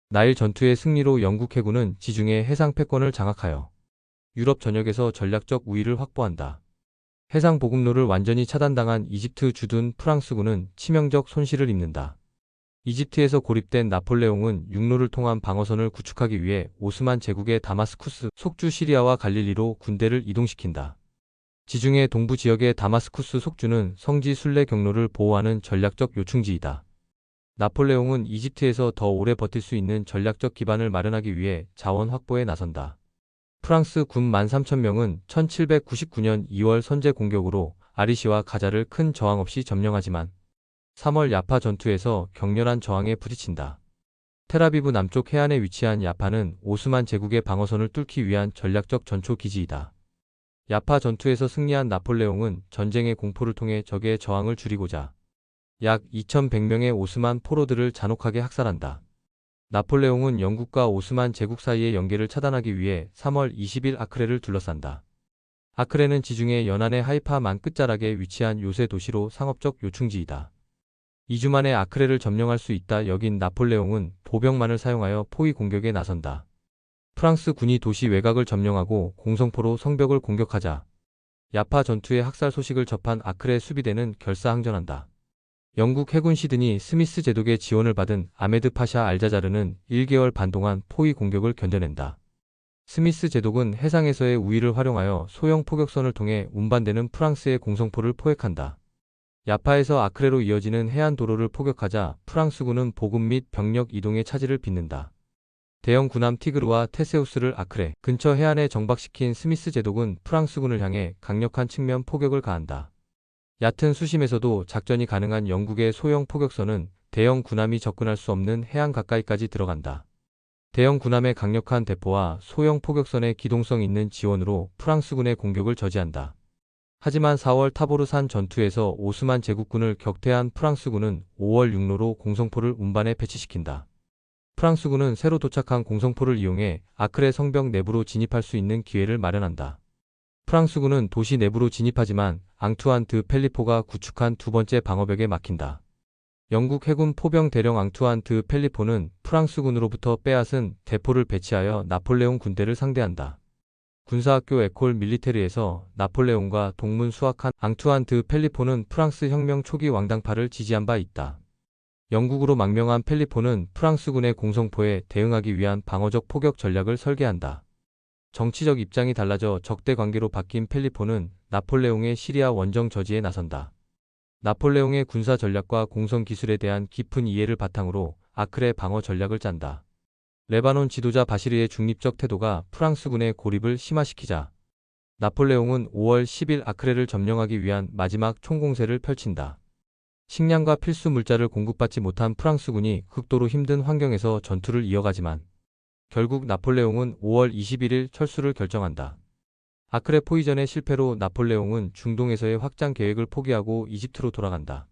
나일 전투의 승리로 영국 해군은 지중해 해상 패권을 장악하여 유럽 전역에서 전략적 우위를 확보한다. 해상 보급로를 완전히 차단당한 이집트 주둔 프랑스군은 치명적 손실을 입는다. 이집트에서 고립된 나폴레옹은 육로를 통한 방어선을 구축하기 위해 오스만 제국의 다마스쿠스, 속주 시리아와 갈릴리로 군대를 이동시킨다. 지중해 동부 지역의 다마스쿠스 속주는 성지 순례 경로를 보호하는 전략적 요충지이다. 나폴레옹은 이집트에서 더 오래 버틸 수 있는 전략적 기반을 마련하기 위해 자원 확보에 나선다. 프랑스 군 13,000명은 1799년 2월 선제 공격으로 아리시와 가자를 큰 저항 없이 점령하지만 3월 야파 전투에서 격렬한 저항에 부딪힌다. 테라비브 남쪽 해안에 위치한 야파는 오스만 제국의 방어선을 뚫기 위한 전략적 전초 기지이다. 야파 전투에서 승리한 나폴레옹은 전쟁의 공포를 통해 적의 저항을 줄이고자 약 2,100명의 오스만 포로들을 잔혹하게 학살한다. 나폴레옹은 영국과 오스만 제국 사이의 연계를 차단하기 위해 3월 20일 아크레를 둘러싼다. 아크레는 지중해 연안의 하이파만 끝자락에 위치한 요새 도시로 상업적 요충지이다. 2주 만에 아크레를 점령할 수 있다 여긴 나폴레옹은 보병만을 사용하여 포위 공격에 나선다. 프랑스 군이 도시 외곽을 점령하고 공성포로 성벽을 공격하자 야파 전투의 학살 소식을 접한 아크레 수비대는 결사항전한다. 영국 해군 시드니 스미스 제독의 지원을 받은 아메드 파샤 알자자르는 1개월 반 동안 포위 공격을 견뎌낸다. 스미스 제독은 해상에서의 우위를 활용하여 소형 포격선을 통해 운반되는 프랑스의 공성포를 포획한다. 야파에서 아크레로 이어지는 해안 도로를 포격하자 프랑스군은 보급 및 병력 이동의 차질을 빚는다. 대형 군함 티그르와 테세우스를 아크레 근처 해안에 정박시킨 스미스 제독은 프랑스군을 향해 강력한 측면 포격을 가한다. 얕은 수심에서도 작전이 가능한 영국의 소형 포격선은 대형 군함이 접근할 수 없는 해안 가까이까지 들어간다. 대형 군함의 강력한 대포와 소형 포격선의 기동성 있는 지원으로 프랑스군의 공격을 저지한다. 하지만 4월 타보르산 전투에서 오스만 제국군을 격퇴한 프랑스군은 5월 육로로 공성포를 운반에 배치시킨다. 프랑스군은 새로 도착한 공성포를 이용해 아크레 성벽 내부로 진입할 수 있는 기회를 마련한다. 프랑스군은 도시 내부로 진입하지만 앙투안 드 펠리포가 구축한 두 번째 방어벽에 막힌다. 영국 해군 포병 대령 앙투안 드 펠리포는 프랑스군으로부터 빼앗은 대포를 배치하여 나폴레옹 군대를 상대한다. 군사학교 에콜 밀리테르에서 나폴레옹과 동문 수학한 앙투안 드 펠리포는 프랑스 혁명 초기 왕당파를 지지한 바 있다. 영국으로 망명한 펠리포는 프랑스군의 공성포에 대응하기 위한 방어적 포격 전략을 설계한다. 정치적 입장이 달라져 적대 관계로 바뀐 펠리포는 나폴레옹의 시리아 원정 저지에 나선다. 나폴레옹의 군사 전략과 공성 기술에 대한 깊은 이해를 바탕으로 아크레 방어 전략을 짠다. 레바논 지도자 바시르의 중립적 태도가 프랑스군의 고립을 심화시키자 나폴레옹은 5월 10일 아크레를 점령하기 위한 마지막 총공세를 펼친다. 식량과 필수 물자를 공급받지 못한 프랑스군이 극도로 힘든 환경에서 전투를 이어가지만 결국 나폴레옹은 5월 21일 철수를 결정한다. 아크레 포위전의 실패로 나폴레옹은 중동에서의 확장 계획을 포기하고 이집트로 돌아간다.